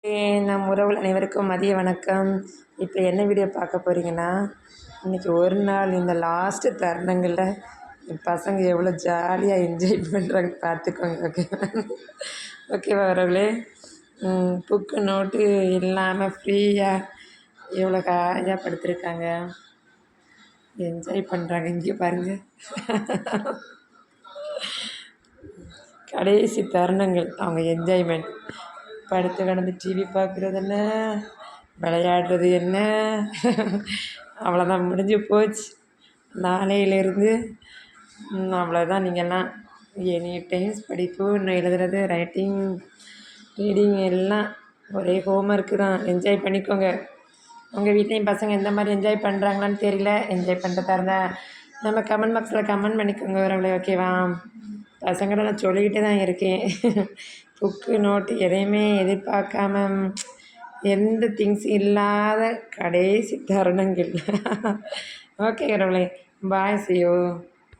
நம் உறவுகள் அனைவருக்கும் மதிய வணக்கம். இப்போ என்ன வீடியோ பார்க்க போகிறீங்கன்னா, இன்றைக்கி ஒரு நாள் இந்த லாஸ்ட்டு தருணங்களில் என் பசங்க எவ்வளோ ஜாலியாக என்ஜாய் பண்ணுறாங்க பார்த்துக்கோங்க. ஓகேவா உறவுகளே? புக்கு நோட்டு இல்லாமல் ஃப்ரீயாக எவ்வளோ ஹாயாக படுத்துருக்காங்க, என்ஜாய் பண்ணுறாங்க. இங்கே பாருங்கள், கடைசி தருணங்கள் அவங்க என்ஜாய்மெண்ட். படுத்து கிடந்து டிவி பார்க்குறது என்ன, விளையாடுறது என்ன, அவ்வளோதான், முடிஞ்சு போச்சு. நாளையிலேருந்து அவ்வளோதான். நீங்கள்லாம் எனி டைம்ஸ் படிப்பு, இன்னும் எழுதுறது, ரைட்டிங், ரீடிங் எல்லாம் ஒரே ஹோம்ஒர்க்கு தான். என்ஜாய் பண்ணிக்கோங்க. உங்கள் வீட்லேயும் பசங்க எந்த மாதிரி என்ஜாய் பண்ணுறாங்களான்னு தெரியல. என்ஜாய் பண்ணுறதா இருந்தால் நம்ம கமெண்ட் பாக்ஸில் கமெண்ட் பண்ணிக்கோங்க வரவங்களே, ஓகேவா? பசங்களை நான் சொல்லிக்கிட்டே தான் இருக்கேன். புக்கு நோட்டு எதையுமே எதிர்பார்க்காம, எந்த திங்ஸ் இல்லாத கடைசி தருணங்கள். ஓகே வரவங்களே, பாய், see you.